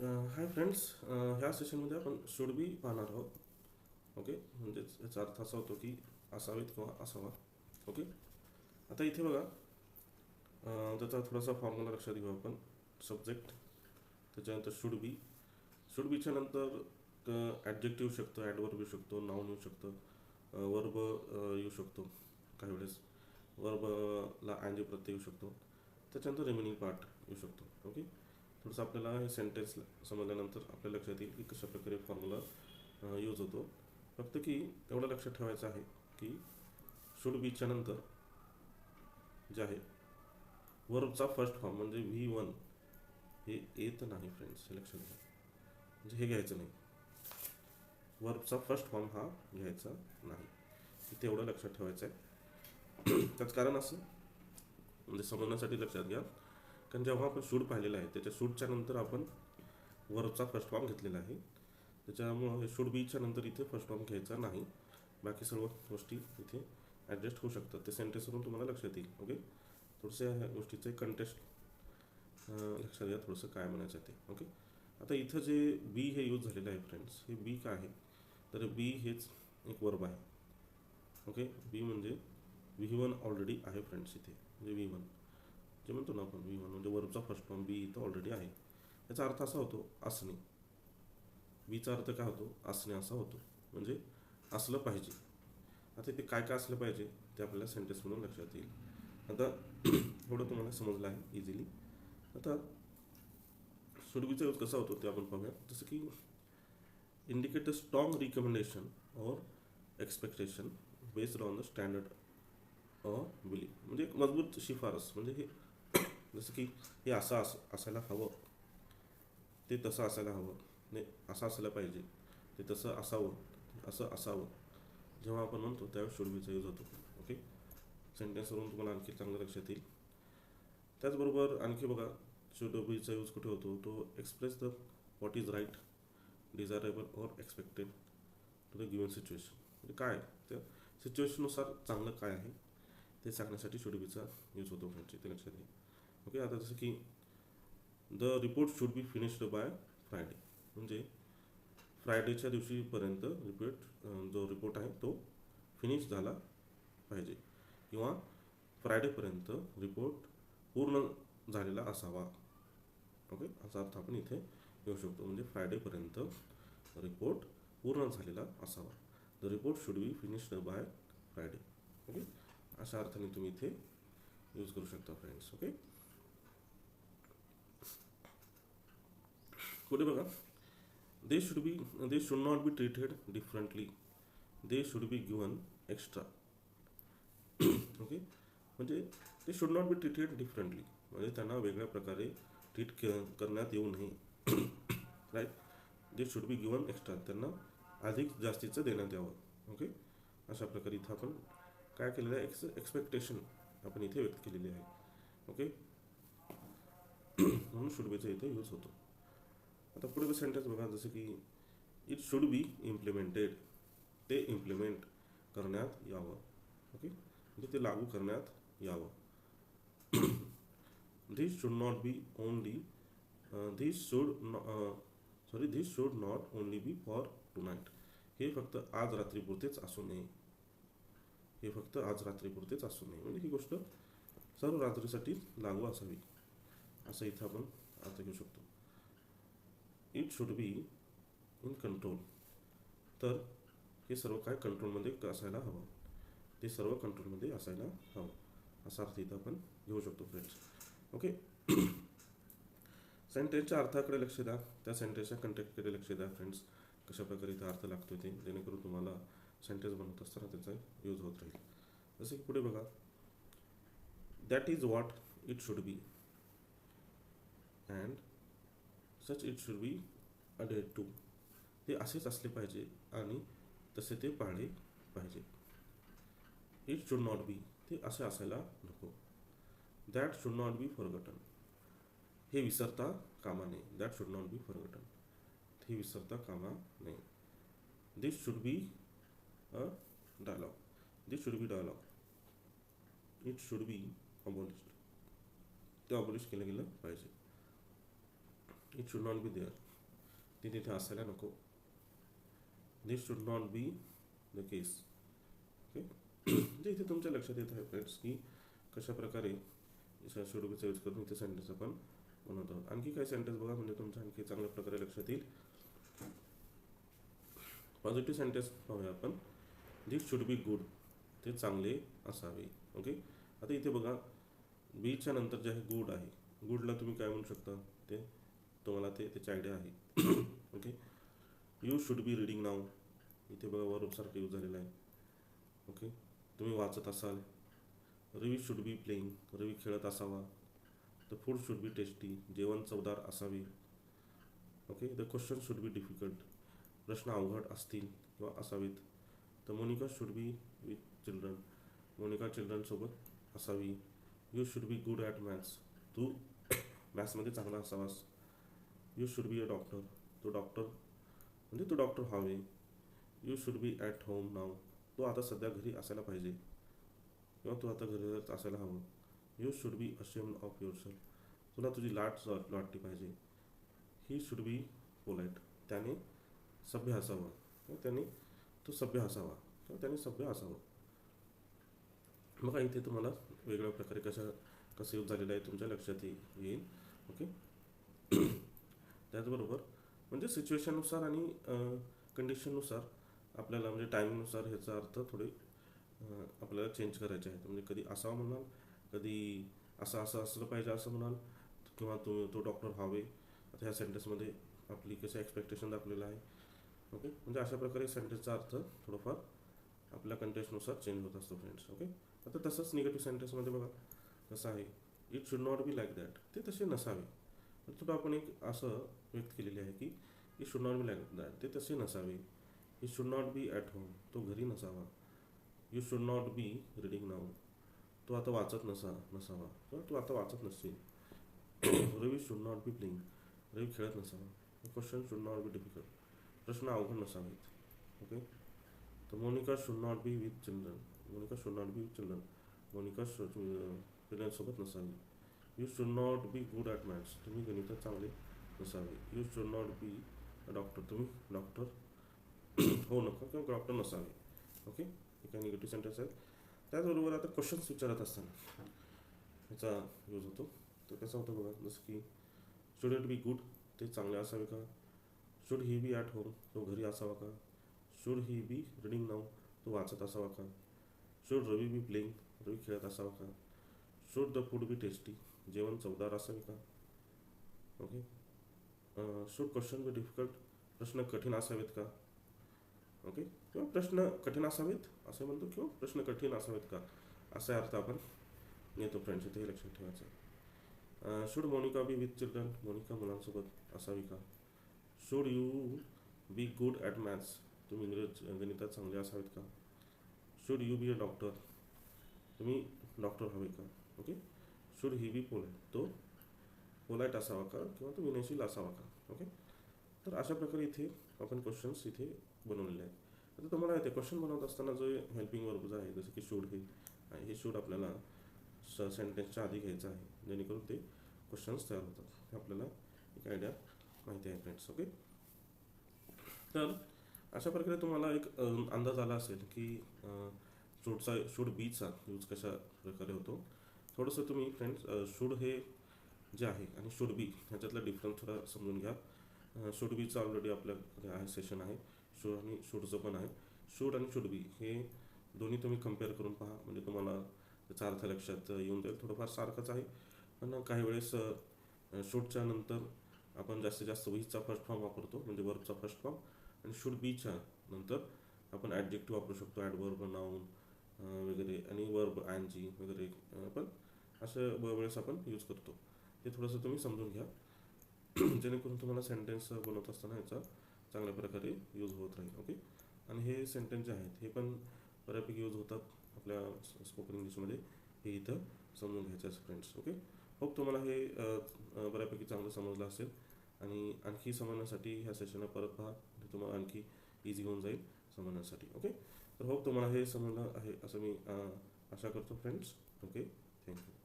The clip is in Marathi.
हाय फ्रेंड्स, ह्या सेशनमध्ये आपण शुड बी पाहणार आहोत. ओके, म्हणजेच याचा अर्थ असा होतो की असावेत किंवा असावा. ओके, आता इथे बघा, त्याचा थोडासा फॉर्म्युला लक्षात घेऊ आपण. सब्जेक्ट, त्याच्यानंतर शुड बीच्या नंतर ॲडजेक्टिव्ह येऊ शकतं, ॲडवर्ब येऊ शकतो, नाऊन येऊ शकतं, वर्ब येऊ शकतो काही वेळेस. वर्बला आयनजी प्रत्यय येऊ शकतो. त्याच्यानंतर रिमेनिंग पार्ट येऊ शकतो. ओके, थोडंसं आपल्याला हे सेंटेन्स समजल्यानंतर आपल्या लक्षात येईल की कशा प्रकारे फॉर्म्युला यूज होतो. फक्त की एवढं लक्षात ठेवायचं आहे की शुड बीच्या नंतर जे आहे वर्बचा फर्स्ट फॉर्म म्हणजे V1 हे येत नाही फ्रेंड्स, हे लक्षात घ्या. म्हणजे हे घ्यायचं नाही, वर्बचा फर्स्ट फॉर्म हा घ्यायचा नाही. इथे एवढं लक्षात ठेवायचं आहे. त्याचं कारण असं म्हणजे समजण्यासाठी लक्षात घ्या, कारण जेव्हा आपण शूड पाहिलेलं आहे त्याच्या शूडच्या नंतर आपण वर्बचा फर्स्ट फॉर्म घेतलेला आहे. त्याच्यामुळं शूड बीच्या नंतर इथे फर्स्ट फॉर्म घ्यायचा नाही. बाकी सर्व गोष्टी इथे ॲडजस्ट होऊ शकतात. ते सेंटेन्सवरून तुम्हाला लक्षात येईल. ओके, थोडंसं ह्या गोष्टीचं कंटेस्ट लक्षात घ्या, थोडंसं काय म्हणायचं आहे ते. ओके, आता इथं जे बी हे यूज झालेलं आहे फ्रेंड्स, हे बी काय आहे तर बी हेच एक वर्ब आहे. ओके, बी म्हणजे V1 ऑलरेडी आहे फ्रेंड्स इथे. म्हणजे V1 जे म्हणतो ना आपण, V1 म्हणजे वर्बचा फर्स्ट फॉर्म बी इथं ऑलरेडी आहे. याचा अर्थ असा होतो असणे. बीचा अर्थ काय होतो? असणे असा होतो, म्हणजे असलं पाहिजे. आता इथे काय काय असलं पाहिजे ते आपल्याला सेंटेन्समधून लक्षात येईल. आता थोडं तुम्हाला समजलं आहे इझिली. आता शुड बीचा यूज कसा होतो ते आपण पाहूया. जसं की इंडिकेट अ स्ट्रॉंग रिकमेंडेशन और expectation based on the standard belief. म्हणजे एक मजबूत शिफारस. म्हणजे हे जसं की हे असं असायला हवं, ते तसं असायला हवं, नाही असं असायला पाहिजे, ते तसं असावं, असं असावं. जेव्हा आपण म्हणतो त्यावेळेस शुड बीचा यूज होतो. ओके, सेंटेन्सवरून तुम्हाला आणखी चांगलं लक्षात येईल. त्याचबरोबर आणखी बघा, शुड बीचा यूज कुठे होतो? तो express the what is right, desirable और expected to the given situation. म्हणजे काय त्या सिच्युएशननुसार चांगलं काय आहे ते सांगण्यासाठी शुड बीचा यूज होतो फ्रेंड्स, ते लक्षात घ्या. ओके, आता जसं की the report should be finished by Friday. म्हणजे फ्रायडेच्या दिवशीपर्यंत जो रिपोर्ट आहे तो फिनिश झाला पाहिजे, किंवा फ्रायडेपर्यंत रिपोर्ट पूर्ण झालेला असावा. ओके, असा अर्थ आपण इथे घेऊ शकतो. म्हणजे फ्रायडेपर्यंत रिपोर्ट पूर्ण झालेला असावा. The report should be finished by Friday. Okay, अशा अर्थाने तुम्ही इथे यूज करू शकता फ्रेंड्स. ओके, पुढे बघा, they should not be treated differently, they should be given extra. Okay, म्हणजे ते should not be treated differently म्हणजे त्यांना वेगळ्या प्रकारे ट्रीट करण्यात येऊ नये. Right, they should be given extra, त्यांना अधिक जास्तीचं देण्यात यावं. ओके, अशा प्रकारे इथं आपण काय केलेलं आहे, एक्सपेक्टेशन आपण इथे व्यक्त केलेली आहे. ओके, म्हणून शुड बीचा इथे यूज होतो. आता पुढे सेंटेन्स बघा, जसं की इट शुड बी इम्प्लिमेंटेड, ते इम्प्लिमेंट करण्यात यावं. ओके, म्हणजे ते लागू करण्यात यावं. This should not be only this should not only be for tonight. हे फक्त आज रात्रीपुरतेच असू नये, हे फक्त आज रात्रीपुरतेच असू नये. म्हणजे ही गोष्ट सर्व रात्रीसाठी लागू असावी, असं इथं आपण अर्थ घेऊ शकतो. It should be in control, तर हे सर्व काय कंट्रोलमध्ये असायला हवं, ते सर्व कंट्रोलमध्ये असायला हवं, असा अर्थ इथं आपण घेऊ शकतो फ्रेंड्स. ओके, सेंटेन्सच्या अर्थाकडे लक्ष द्या, त्या सेंटेन्सच्या कंटेक्टकडे लक्ष द्या फ्रेंड्स. कशा प्रकारे इथं अर्थ लागतो ते, जेणेकरून तुम्हाला सेंटेन्स बनवत असताना त्याचा यूज होत राहील. जसं की पुढे बघा, that is what it should be and such it should be added to. ते असेच असले पाहिजे आणि तसे ते पाळले पाहिजे. इट शुड नॉट बी, ते असे असायला नको. That should not be forgotten, हे विसरता कामा नये. That should not be forgotten, हे विसरता कामा नये. This should be a dialogue, this should be dialogue. It should be abolished, ते अबॉलिश केलं गेलं पाहिजे. It should not be there, ती तिथे असायला नको. This should not be the case. Okay. म्हणजे इथे तुमच्या लक्षात येत आहे फ्रेंड्स की कशा प्रकारे शुड बीचा यूज करून इथे सेंटेन्स आपण बनवत आहोत. आणखी काही सेंटेन्स बघा म्हणजे तुमच्या आणखी चांगल्या प्रकारे लक्षात येईल. पॉझिटिव्ह सेंटेन्स पाहूया आपण. दिस शुड बी गुड, ते चांगले असावे. ओके. आता इथे बघा बीच्या नंतर जे आहे गुड आहे. गुडला तुम्ही काय म्हणू शकता ते तुम्हाला त्याची आयडिया आहे. Okay. You should B reading now, इथे बघा वर्बसारखं यूज झालेलं आहे. ओके. तुम्ही वाचत असाल. रवी शुड बी प्लेइंग, रवी खेळत असावा. The food should be tasty, जेवण चवदार असावे. Okay. The question should be difficult, प्रश्न अवघड असतील किंवा असावेत. The Monica should be with children, Monica चिल्ड्रनसोबत असावी. You should be good at maths, तू मॅथ्समध्ये चांगला असावास. You should be a doctor, तो डॉक्टर म्हणजे तू डॉक्टर व्हावे. You should be at home now, तो आता सध्या घरी असायला पाहिजे किंवा तू आता घरीच असायला हवं. You should be ashamed of yourself, तुला तुझी लाट वाटली पाहिजे. ही शुड बी पोलाइट, त्याने सभ्य असावं किंवा त्याने तो सभ्य असावा किंवा त्याने सभ्य असावं. मग इथे तुम्हाला वेगळ्या प्रकारे कसं यूज झालेलं आहे तुमच्या लक्षात येईल. ओके. त्याचबरोबर म्हणजे सिच्युएशननुसार आणि कंडिशननुसार आपल्याला म्हणजे टायमिंगनुसार ह्याचा अर्थ थोडे आपल्याला चेंज करायचे आहेत. म्हणजे कधी असावं म्हणाल, कधी असं असलं पाहिजे असं म्हणाल, किंवा तो डॉक्टर व्हावे. आता ह्या सेंटेन्समध्ये आपली कसं एक्सपेक्टेशन दाखवलेलं आहे. ओके. म्हणजे अशा प्रकारे सेंटेन्सचा अर्थ थोडंफार आपल्या कंटेक्स्टनुसार चेंज होत असतो फ्रेंड्स. ओके. आता तसंच निगेटिव्ह सेंटेन्समध्ये बघा कसं आहे. It should not be like that, ते तसे नसावे. थोडं आपण एक असं व्यक्त केलेली आहे की it should not be like that, ते तसे नसावे. It should not be at home, तो घरी नसावा. You should not be reading now, तो आता वाचत नसावा किंवा तू आता वाचत नसशील. Ravi should not be playing, Ravi खेळत नसावा. Question should not be difficult, प्रश्न अवघड नसावेत. ओके. तर Monica should not be with children, Monica should not be with children, Monica पिल्लांसोबत नसावी. You should not B good at maths, तुम्ही गणितात चांगले नसावे. You should not B a doctor, तुम्ही डॉक्टर हो नका किंवा डॉक्टर नसावे. ओके. हे काही निगेटिव्ह सेंटेन्स आहेत. त्याचबरोबर आता क्वेश्चन्स विचारत असताना ह्याचा यूज होतो. तर कसा होतो बघा, जसं की शुड इट बी गुड, ते चांगले असावे का. Should he be at home, तो घरी असावा का. Should he be reading now, तो वाचत असावा का. Should Ravi B playing, Ravi खेळत असावा का. Should the food be tasty, जेवण चवदार असावे का. Okay. Should question be difficult, प्रश्न कठीण असावेत का. ओके. किंवा प्रश्न कठीण असावेत असं म्हणतो किंवा प्रश्न कठीण असावेत का, असा अर्थ आपण येतो फ्रेंड्स. इथे हे लक्षात ठेवायचं. Should Monika be with children, Monika मुलांसोबत असावी का. Should you be good at maths, तुम्ही गणितात चांगले असावेत का. Should you be a doctor, तुम्ही डॉक्टर हवे का. Okay. Should he be polite, तो पोलाइट असावा का किंवा तो विनयशील असावा का. ओके. तर अशा प्रकारे इथे आपण क्वेश्चन्स इथे बनवलेले आहेत. आता तुम्हाला ते क्वेश्चन बनवत असताना जो हेल्पिंग वर्ब आहे जसं की शुड हे शुड आपल्याला सेंटेन्सच्या आधी घ्यायचं आहे, जेणेकरून ते क्वेश्चन्स तयार होतात. हे आपल्याला एक आयडिया माहिती आहे फ्रेंड्स. ओके. तर अशा प्रकारे तुम्हाला एक अंदाज आला असेल की शुड बीचा यूज कशा प्रकारे होतो. थोडंसं तुम्ही फ्रेंड्स शुड हे जे आहे आणि शुड बी ह्याच्यातला डिफरन्स थोडा समजून घ्या. शुड बीचं ऑलरेडी आपल्याकडे आहे सेशन आहे, शुड आणि शुडचं पण आहे. शुड आणि शुड बी हे दोन्ही तुम्ही कम्पेअर करून पहा, म्हणजे तुम्हाला त्याचा अर्थ लक्षात येऊन जाईल. थोडंफार सारखंच आहे, पण काही वेळेस शुडच्या नंतर आपण जास्तीत जास्त वीजचा फर्स्ट फॉर्म वापरतो, म्हणजे वर्बचा फर्स्ट फॉर्म. आणि शुड बीच्या नंतर आपण ॲडजेक्टिव्ह वापरू शकतो, ॲडवर्ब, नाऊन वगैरे, आणि वर्ब आयएनजी वगैरे पण असं वेळेस आपण यूज करतो. हे थोडंसं तुम्ही समजून घ्या, जेणेकरून तुम्हाला सेंटेन्स बनवत असताना याचा चांगल्या प्रकारे यूज होत राहील. ओके. आणि हे सेंटेन्स जे आहेत हे पण बऱ्यापैकी यूज होतात आपल्या स्पोकन इंग्लिशमध्ये, हे इथं समजून घ्यायचं आहे फ्रेंड्स. ओके. होप तुम्हाला हे बऱ्यापैकी चांगलं समजलं असेल, आणि आणखी समजण्यासाठी ह्या सेशनला परत पहा, तुम्हाला आणखी इझी होऊन जाईल समजण्यासाठी. ओके. तर होप तुम्हाला हे समजलं आहे असं मी आशा करतो फ्रेंड्स. ओके. थँक्यू.